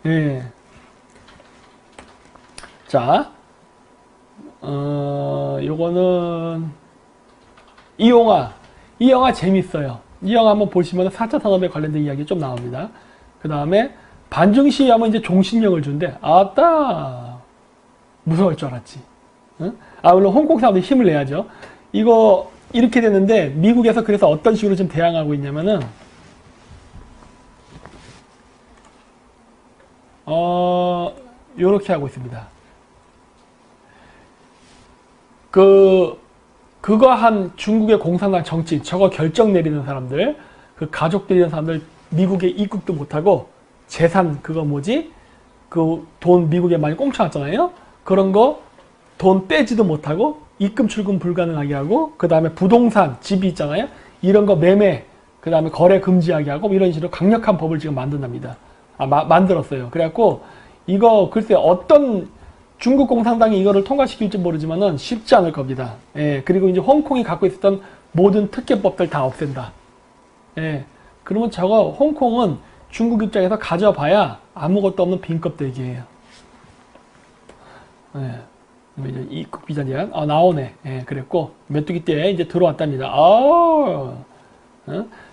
예. 자, 요거는 이 영화 재밌어요. 이 영화 한번 보시면 4차 산업에 관련된 이야기 좀 나옵니다. 그 다음에 반중시 하면 이제 종신령을 준대. 아따, 무서울 줄 알았지. 응? 아, 물론 홍콩 사람들이 힘을 내야죠. 이거 이렇게 되는데 미국에서 그래서 어떤 식으로 좀 대항하고 있냐면은 요렇게 하고 있습니다. 그거 한 중국의 공산당 정치인, 저거 결정 내리는 사람들, 그 가족들 이런 사람들 미국에 입국도 못하고 재산 그거 뭐지? 그 돈 미국에 많이 꽁쳐놨잖아요. 그런 거 돈 빼지도 못하고 입금 출금 불가능하게 하고 그 다음에 부동산 집이 있잖아요. 이런 거 매매 그 다음에 거래 금지하게 하고 이런 식으로 강력한 법을 지금 만든답니다. 만들었어요. 그래갖고 이거 글쎄 어떤 중국 공산당이 이거를 통과시킬지 모르지만은 쉽지 않을 겁니다. 예, 그리고 이제 홍콩이 갖고 있었던 모든 특혜법들 다 없앤다. 예, 그러면 저거 홍콩은 중국 입장에서 가져봐야 아무것도 없는 빈 껍데기예요. 예, 이제 입국 비자 제한 나오네. 예, 그랬고 메뚜기 때 이제 들어왔답니다.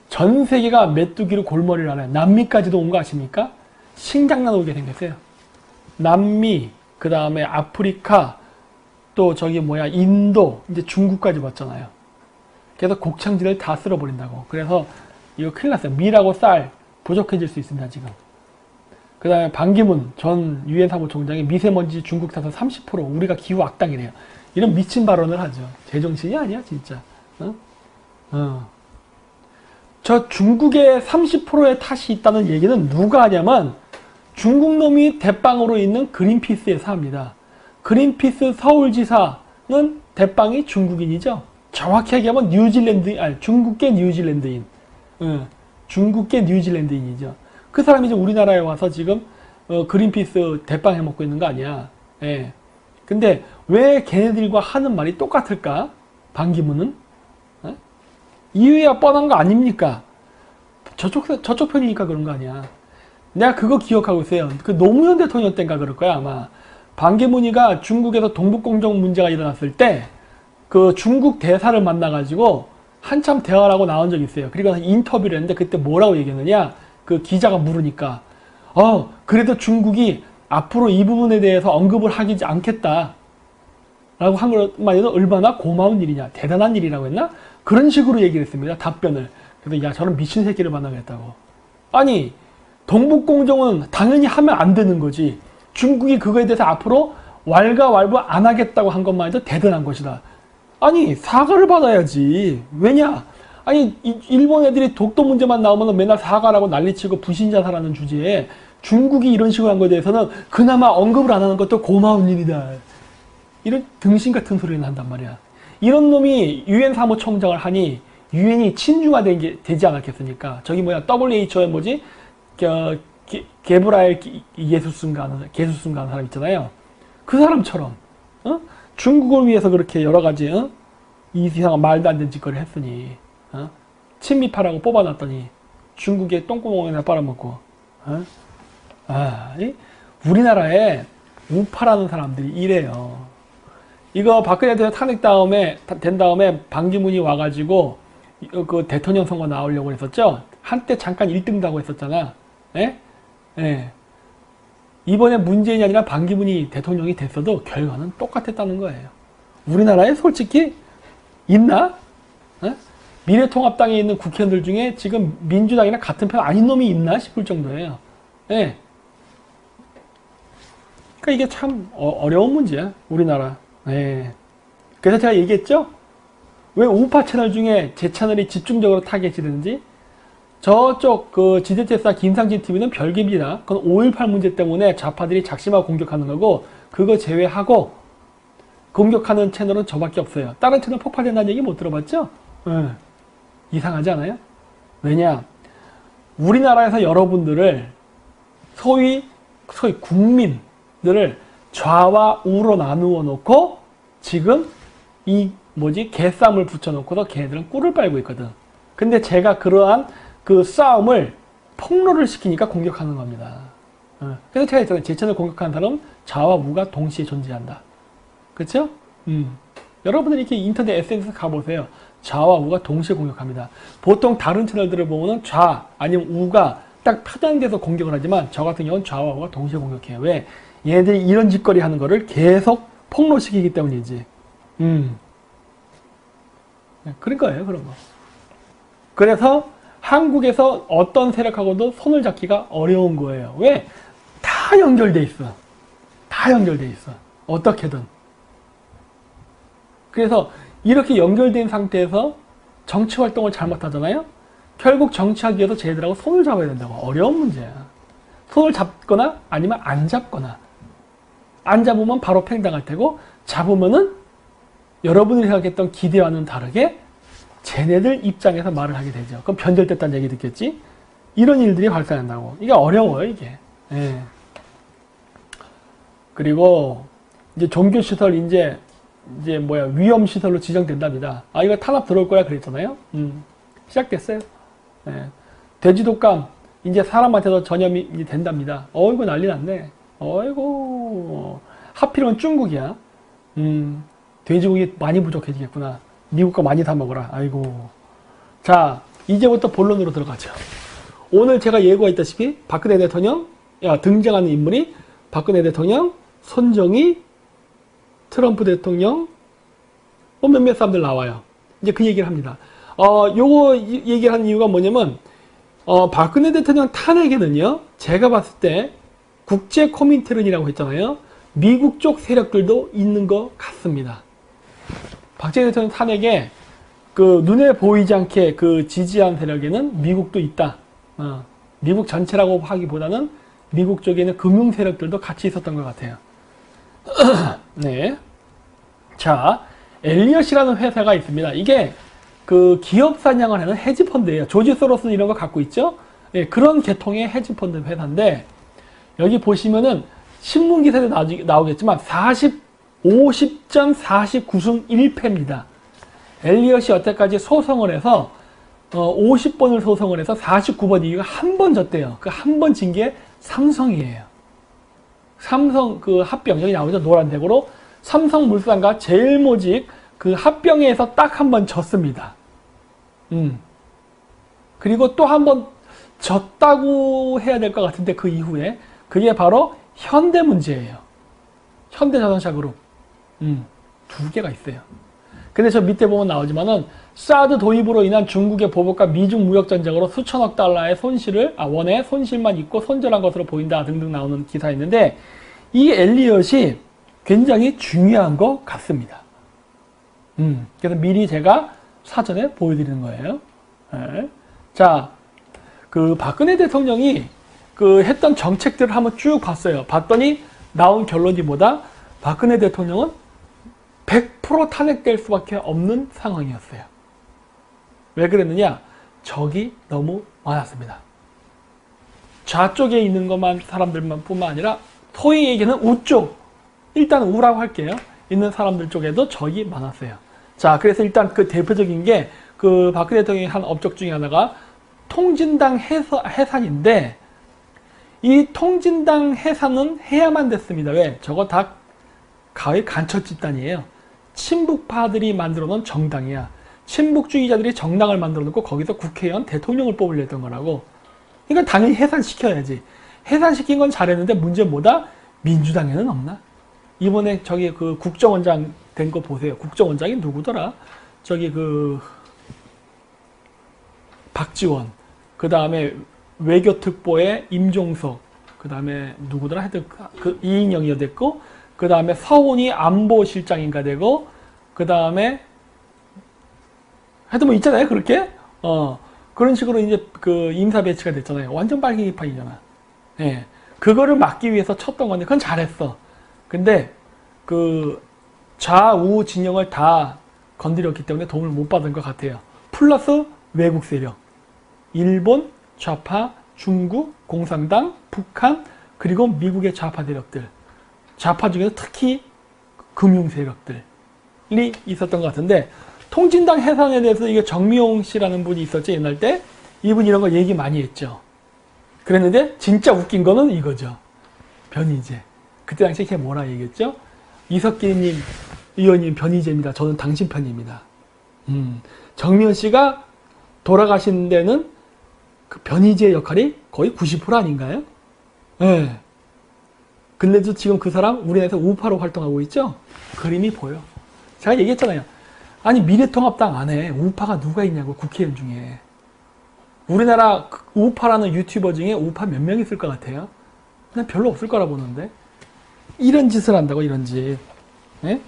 전 세계가 메뚜기로 골머리를 하네. 남미까지도 온 거 아십니까? 신장난 오게 생겼어요. 남미, 그 다음에 아프리카, 또 저기 뭐야 인도, 이제 중국까지 왔잖아요. 그래서 곡창지를 다 쓸어버린다고. 그래서 이거 큰일 났어요. 밀하고 쌀 부족해질 수 있습니다 지금. 그 다음에 반기문 전 유엔 사무총장이 미세먼지 중국 탓은 30% 우리가 기후 악당이래요. 이런 미친 발언을 하죠. 제정신이 아니야 진짜. 저 중국의 30%의 탓이 있다는 얘기는 누가 하냐면 중국 놈이 대빵으로 있는 그린피스에서 합니다. 그린피스 서울지사는 대빵이 중국인이죠. 정확히 얘기하면 중국계 뉴질랜드인. 중국계 뉴질랜드인이죠. 그 사람이 이제 우리나라에 와서 지금 그린피스 대빵 해먹고 있는 거 아니야. 예. 근데 왜 걔네들과 하는 말이 똑같을까? 반기문은? 이유야 뻔한 거 아닙니까? 저쪽 편이니까 그런 거 아니야. 내가 그거 기억하고 있어요. 그 노무현 대통령 때인가 그럴 거야 아마. 반기문이가 중국에서 동북공정 문제가 일어났을 때 그 중국 대사를 만나가지고 한참 대화를 하고 나온 적이 있어요. 그리고 인터뷰를 했는데 그때 뭐라고 얘기했느냐? 그 기자가 물으니까 그래도 중국이 앞으로 이 부분에 대해서 언급을 하지 않겠다 라고 한 것만해도 얼마나 고마운 일이냐, 대단한 일이라고 했나? 그런 식으로 얘기를 했습니다. 답변을. 그래서 야 저런 미친 새끼를 만나겠다고. 아니 동북공정은 당연히 하면 안 되는 거지. 중국이 그거에 대해서 앞으로 왈가왈부 안 하겠다고 한 것만 해도 대단한 것이다. 아니 사과를 받아야지. 왜냐? 아니 일본 애들이 독도 문제만 나오면 맨날 사과라고 난리치고 부신자사라는 주제에 중국이 이런 식으로 한 거에 대해서는 그나마 언급을 안 하는 것도 고마운 일이다. 이런 등신 같은 소리를 한단 말이야. 이런 놈이 유엔 사무총장을 하니 유엔이 친중화되지 않았겠습니까? 저기 뭐야 WHO에 뭐지? 게브라엘 예수슨가 하는 사람 있잖아요. 그 사람처럼 중국을 위해서 그렇게 여러 가지 이상한 말도 안 되는 짓거리를 했으니 친미파라고 뽑아놨더니 중국의 똥구멍에나 빨아먹고 우리나라에 우파라는 사람들이 이래요. 이거 박근혜 대통령 된 다음에 반기문이 와가지고 그 대통령 선거 나오려고 했었죠. 한때 잠깐 1등도 하고 했었잖아. 예? 예. 이번에 문재인이 아니라 반기문이 대통령이 됐어도 결과는 똑같았다는 거예요. 우리나라에 솔직히 있나? 예? 미래통합당에 있는 국회의원들 중에 지금 민주당이랑 같은 편 아닌 놈이 있나 싶을 정도예요. 예. 그러니까 이게 참 어려운 문제야, 우리나라. 예. 그래서 제가 얘기했죠? 왜 우파 채널 중에 제 채널이 집중적으로 타겟이 되는지? 저쪽 그 지대체사 김상진 TV는 별개입니다. 그건 5.18 문제 때문에 좌파들이 작심하고 공격하는 거고 그거 제외하고 공격하는 채널은 저밖에 없어요. 다른 채널 폭파된다는 얘기 못 들어봤죠? 예. 이상하지 않아요? 왜냐? 우리나라에서 여러분들을 소위 국민들을 좌와 우로 나누어 놓고 지금 이 개쌈을 붙여놓고서 걔네들은 꿀을 빨고 있거든. 근데 제가 그러한 그 싸움을 폭로를 시키니까 공격하는 겁니다. 그래서 제가 했잖아요. 제천을 공격하는 사람은 좌와 우가 동시에 존재한다. 그렇죠? 여러분들이 이렇게 인터넷 SNS 가보세요. 좌와 우가 동시에 공격합니다. 보통 다른 채널들을 보면은 좌 아니면 우가 딱 타당돼서 공격을 하지만 저 같은 경우는 좌와 우가 동시에 공격해요. 왜? 얘네들이 이런 짓거리 하는 거를 계속 폭로시키기 때문이지. 그런 거예요, 그런 거. 그래서 한국에서 어떤 세력하고도 손을 잡기가 어려운 거예요. 왜? 다 연결돼 있어. 다 연결돼 있어. 어떻게든. 그래서 이렇게 연결된 상태에서 정치 활동을 잘못하잖아요? 결국 정치하기 위해서 쟤들하고 손을 잡아야 된다고. 어려운 문제야. 손을 잡거나 아니면 안 잡거나. 안 잡으면 바로 팽당할 테고, 잡으면은 여러분이 생각했던 기대와는 다르게 쟤네들 입장에서 말을 하게 되죠. 그럼 변절됐다는 얘기 듣겠지? 이런 일들이 발생한다고. 이게 어려워요, 이게. 예. 그리고 이제 종교시설 이제 위험시설로 지정된답니다. 아, 이거 탄압 들어올 거야 그랬잖아요. 시작됐어요. 예. 돼지독감 이제 사람한테도 전염이 된답니다. 어이구 난리 났네. 어이구 하필이면 중국이야. 돼지고기 많이 부족해지겠구나. 미국 거 많이 사 먹어라. 아이고. 자, 이제부터 본론으로 들어가죠. 오늘 제가 예고했다시피 박근혜 대통령 등장하는 인물이 박근혜 대통령, 손정희, 트럼프 대통령, 몇몇 사람들 나와요. 이제 그 얘기를 합니다. 요거 얘기를 하는 이유가 뭐냐면, 박근혜 대통령 탄핵에는요, 제가 봤을 때 국제 코민테른이라고 했잖아요. 미국 쪽 세력들도 있는 것 같습니다. 박근혜 대통령 탄핵에 그 눈에 보이지 않게 그 지지한 세력에는 미국도 있다. 미국 전체라고 하기보다는 미국 쪽에는 금융 세력들도 같이 있었던 것 같아요. 네. 자, 엘리엇이라는 회사가 있습니다. 이게 그 기업 사냥을 하는 헤지펀드예요. 조지 소로스는 이런 거 갖고 있죠? 네, 그런 계통의 헤지펀드 회사인데, 여기 보시면은 신문 기사에 나오겠지만 50전 49승 1패입니다. 엘리엇이 여태까지 소송을 해서 50번을 소송을 해서 49번 이기고 한 번 졌대요. 그 한 번 진 게 삼성이에요. 삼성 그 합병, 여기 나오죠? 노란색으로. 삼성물산과 제일모직 그 합병에서 딱 한 번 졌습니다. 그리고 또 한 번 졌다고 해야 될 것 같은데 그 이후에 그게 바로 현대문제예요. 현대자동차그룹. 두 개가 있어요. 근데 저 밑에 보면 나오지만은 사드 도입으로 인한 중국의 보복과 미중 무역 전쟁으로 수천억 달러의 손실을 원의 손실만 있고 손절한 것으로 보인다 등등 나오는 기사 있는데, 이 엘리엇이 굉장히 중요한 것 같습니다. 그래서 미리 제가 사전에 보여드리는 거예요. 네. 자, 그 박근혜 대통령이 그 했던 정책들을 한번 쭉 봤어요. 봤더니 나온 결론이 뭐다? 박근혜 대통령은 100% 탄핵될 수밖에 없는 상황이었어요. 왜 그랬느냐? 적이 너무 많았습니다. 좌쪽에 있는 것만 사람들만 뿐만 아니라 소위 얘기는 우쪽, 일단 우라고 할게요. 있는 사람들 쪽에도 적이 많았어요. 자, 그래서 일단 그 대표적인 게 그 박근혜 대통령이 한 업적 중에 하나가 통진당 해산인데, 이 통진당 해산은 해야만 됐습니다. 왜? 저거 다 가히 간첩 집단이에요. 친북파들이 만들어 놓은 정당이야. 친북주의자들이 정당을 만들어 놓고 거기서 국회의원, 대통령을 뽑으려 했던 거라고. 그러니까 당연히 해산시켜야지. 해산시킨 건 잘했는데 문제는 뭐다? 민주당에는 없나? 이번에 저기 그 국정원장 된 거 보세요. 국정원장이 누구더라? 저기 그 박지원, 그 다음에 외교특보의 임종석, 그 다음에 누구더라? 하여튼 그 이인영이가 됐고, 그 다음에 서훈이 안보실장인가 되고, 그 다음에 하여튼 뭐 있잖아요, 그렇게? 그런 식으로 이제 그 인사 배치가 됐잖아요. 완전 빨갱이파이잖아. 예. 그거를 막기 위해서 쳤던 건데, 그건 잘했어. 근데 그 좌우 진영을 다 건드렸기 때문에 도움을 못 받은 것 같아요. 플러스 외국 세력. 일본, 좌파, 중국, 공산당, 북한, 그리고 미국의 좌파 세력들. 좌파 중에서 특히 금융 세력들이 있었던 것 같은데, 통진당 해산에 대해서 이게 정미용 씨라는 분이 있었죠, 옛날 때. 이분이 이런 거 얘기 많이 했죠. 그랬는데 진짜 웃긴 거는 이거죠. 변희재. 그때 당시에 걔 뭐라 얘기했죠? 이석기님 의원님 변희재입니다. 저는 당신 편입니다. 정미연 씨가 돌아가신 데는 그 변희재 역할이 거의 90% 아닌가요? 네. 근데도 지금 그 사람 우리나라에서 우파로 활동하고 있죠? 그림이 보여. 제가 얘기했잖아요. 아니 미래통합당 안에 우파가 누가 있냐고 국회의원 중에. 우리나라 우파라는 유튜버 중에 우파 몇 명 있을 것 같아요? 그냥 별로 없을 거라 보는데. 이런 짓을 한다고 이런 짓. 네?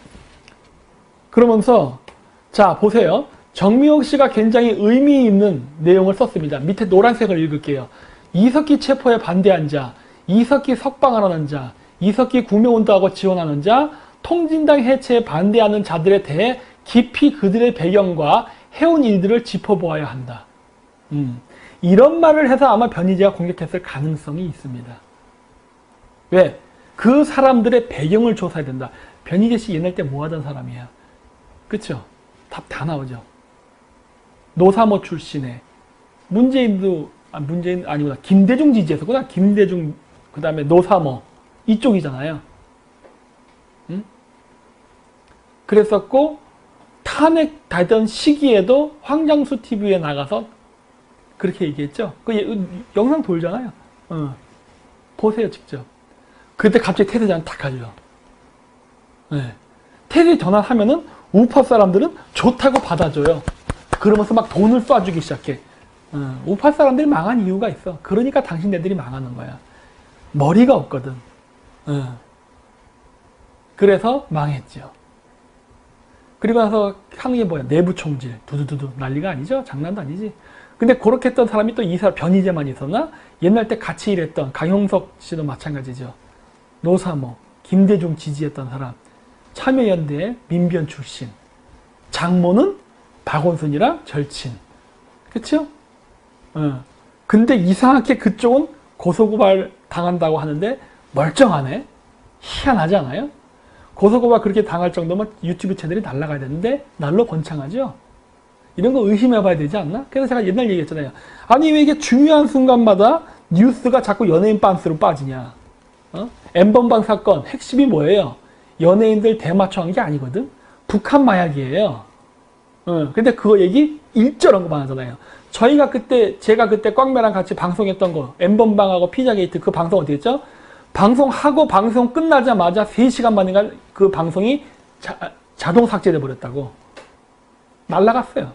그러면서 자 보세요. 정미용 씨가 굉장히 의미 있는 내용을 썼습니다. 밑에 노란색을 읽을게요. 이석기 체포에 반대한 자, 이석기 석방하라는 자, 이석기 구명운동하고 지원하는 자, 통진당 해체에 반대하는 자들에 대해 깊이 그들의 배경과 해온 일들을 짚어보아야 한다. 이런 말을 해서 아마 변희재가 공격했을 가능성이 있습니다. 왜? 그 사람들의 배경을 조사해야 된다. 변희재 씨 옛날 때 뭐 하던 사람이야? 그쵸? 답 다 나오죠. 노사모 출신에 문재인 아니구나. 김대중 지지했었구나. 김대중 그 다음에 노사모 이쪽이잖아요. 응? 그랬었고 탄핵되던 시기에도 황장수 TV에 나가서 그렇게 얘기했죠. 그 영상 돌잖아요. 보세요 직접. 그때 갑자기 테드 전환 탁 하죠. 네. 테드 전환하면은 우파 사람들은 좋다고 받아줘요. 그러면서 막 돈을 쏴주기 시작해. 우파 사람들이 망한 이유가 있어. 그러니까 당신네들이 망하는 거야. 머리가 없거든. 그래서 망했죠. 그리고 나서 하는 게 뭐야? 내부 총질. 두두두두. 난리가 아니죠? 장난도 아니지. 근데 그렇게 했던 사람이 또 이 사람 변희재만 있었나? 옛날 때 같이 일했던 강용석 씨도 마찬가지죠. 노사모, 김대중 지지했던 사람. 참여연대 민변 출신. 장모는 박원순이랑 절친. 그쵸? 근데 이상하게 그쪽은 고소고발 당한다고 하는데 멀쩡하네? 희한하지 않아요? 고소고발 그렇게 당할 정도면 유튜브 채널이 날아가야 되는데 날로 번창하죠? 이런 거 의심해봐야 되지 않나? 그래서 제가 옛날 얘기했잖아요. 아니 왜 이게 중요한 순간마다 뉴스가 자꾸 연예인 빤스로 빠지냐? 엠번방 사건 핵심이 뭐예요? 연예인들 대마초한 게 아니거든? 북한 마약이에요. 근데 그거 얘기 일절한 거만 하잖아요. 제가 그때 꽝매랑 같이 방송했던 거, 엠번방하고 피자게이트 그 방송 어떻게 했죠? 방송하고 방송 끝나자마자 3시간 만인가 그 방송이 자동 삭제돼 버렸다고. 날라갔어요.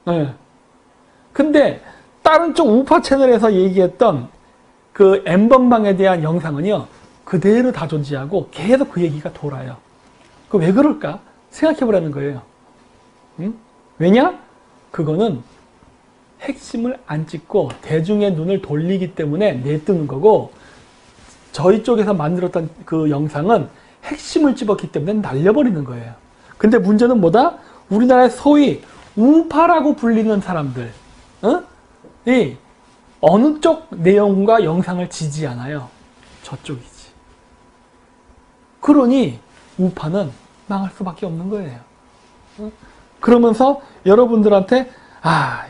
네. 근데 다른 쪽 우파 채널에서 얘기했던 그 엠번방에 대한 영상은요, 그대로 다 존재하고 계속 그 얘기가 돌아요. 그 왜 그럴까? 생각해보라는 거예요. 왜냐? 그거는 핵심을 안 찍고 대중의 눈을 돌리기 때문에 내뜨는 거고, 저희 쪽에서 만들었던 그 영상은 핵심을 집었기 때문에 날려버리는 거예요. 근데 문제는 뭐다? 우리나라의 소위 우파라고 불리는 사람들, 이 어느 쪽 내용과 영상을 지지하나요? 저쪽이지. 그러니 우파는 망할 수밖에 없는 거예요. 그러면서 여러분들한테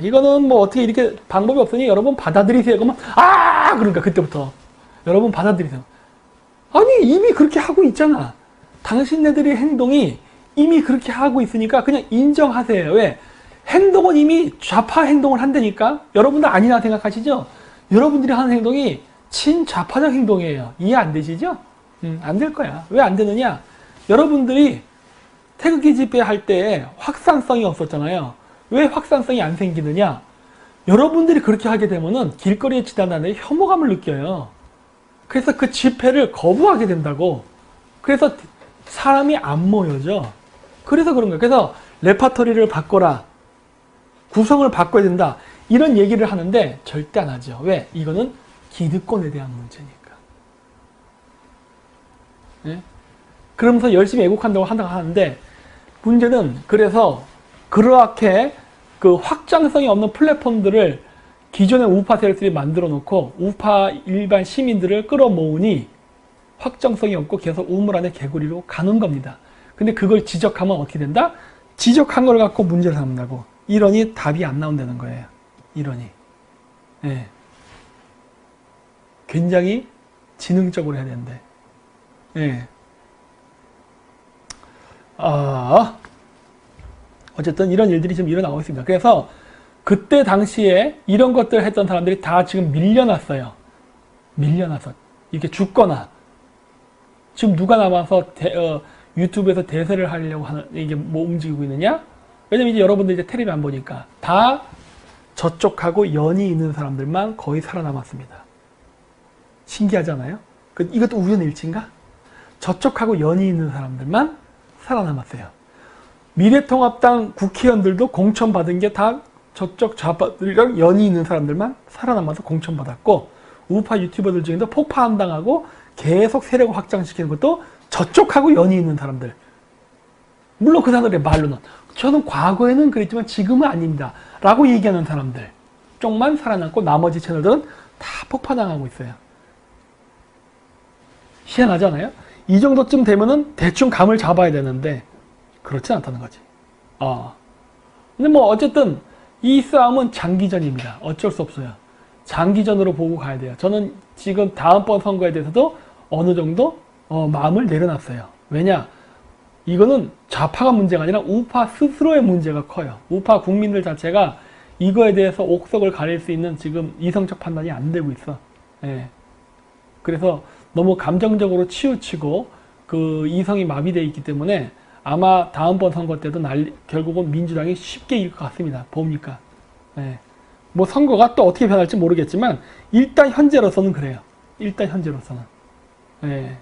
이거는 뭐 어떻게 이렇게 방법이 없으니 여러분 받아들이세요. 그러면 그러니까 그때부터 여러분 받아들이세요. 아니 이미 그렇게 하고 있잖아. 당신네들의 행동이 이미 그렇게 하고 있으니까 그냥 인정하세요. 왜? 행동은 이미 좌파 행동을 한다니까. 여러분들 아니나 생각하시죠? 여러분들이 하는 행동이 친좌파적 행동이에요. 이해 안 되시죠? 안 될 거야. 왜 안 되느냐? 여러분들이 태극기 집회 할 때 확산성이 없었잖아요. 왜 확산성이 안 생기느냐? 여러분들이 그렇게 하게 되면은 길거리에 지나다니는 혐오감을 느껴요. 그래서 그 집회를 거부하게 된다고. 그래서 사람이 안 모여져. 그래서 그런 거예요. 그래서 레파토리를 바꿔라. 구성을 바꿔야 된다. 이런 얘기를 하는데 절대 안 하죠. 왜? 이거는 기득권에 대한 문제니까. 네? 그러면서 열심히 애국한다고 하는데 문제는 그래서 그렇게 그 확장성이 없는 플랫폼들을 기존의 우파 세력들이 만들어 놓고 우파 일반 시민들을 끌어모으니 확정성이 없고 계속 우물 안에 개구리로 가는 겁니다. 근데 그걸 지적하면 어떻게 된다? 지적한 걸 갖고 문제를 삼는다고. 이러니 답이 안 나온다는 거예요. 이러니. 네. 굉장히 지능적으로 해야 되는데. 예. 어쨌든 이런 일들이 지금 일어나고 있습니다. 그래서 그때 당시에 이런 것들을 했던 사람들이 다 지금 밀려났어요. 밀려나서 이렇게 죽거나 지금 누가 남아서 유튜브에서 대세를 하려고 하는 이게 뭐 움직이고 있느냐? 왜냐면 이제 여러분들 이제 텔레비 안 보니까 다 저쪽하고 연이 있는 사람들만 거의 살아남았습니다. 신기하잖아요? 이것도 우연의 일치인가? 저쪽하고 연이 있는 사람들만 살아남았어요. 미래통합당 국회의원들도 공천받은 게 다 저쪽 좌파들이랑 연이 있는 사람들만 살아남아서 공천받았고, 우파 유튜버들 중에도 폭파한당하고 계속 세력을 확장시키는 것도 저쪽하고 연이 있는 사람들. 물론 그 사람들의 말로는 저는 과거에는 그랬지만 지금은 아닙니다 라고 얘기하는 사람들 쪽만 살아남고 나머지 채널들은 다 폭파당하고 있어요. 희한하지 않아요? 이 정도쯤 되면은 대충 감을 잡아야 되는데 그렇지 않다는 거지. 근데 뭐 어쨌든 이 싸움은 장기전입니다. 어쩔 수 없어요. 장기전으로 보고 가야 돼요. 저는 지금 다음번 선거에 대해서도 어느 정도 마음을 내려놨어요. 왜냐? 이거는 좌파가 문제가 아니라 우파 스스로의 문제가 커요. 우파 국민들 자체가 이거에 대해서 옥석을 가릴 수 있는 지금 이성적 판단이 안 되고 있어. 예. 그래서 너무 감정적으로 치우치고 그 이성이 마비되어 있기 때문에 아마 다음번 선거 때도 결국은 민주당이 쉽게 이길 것 같습니다. 봅니까? 예. 뭐 선거가 또 어떻게 변할지 모르겠지만 일단 현재로서는 그래요. 일단 현재로서는. 예.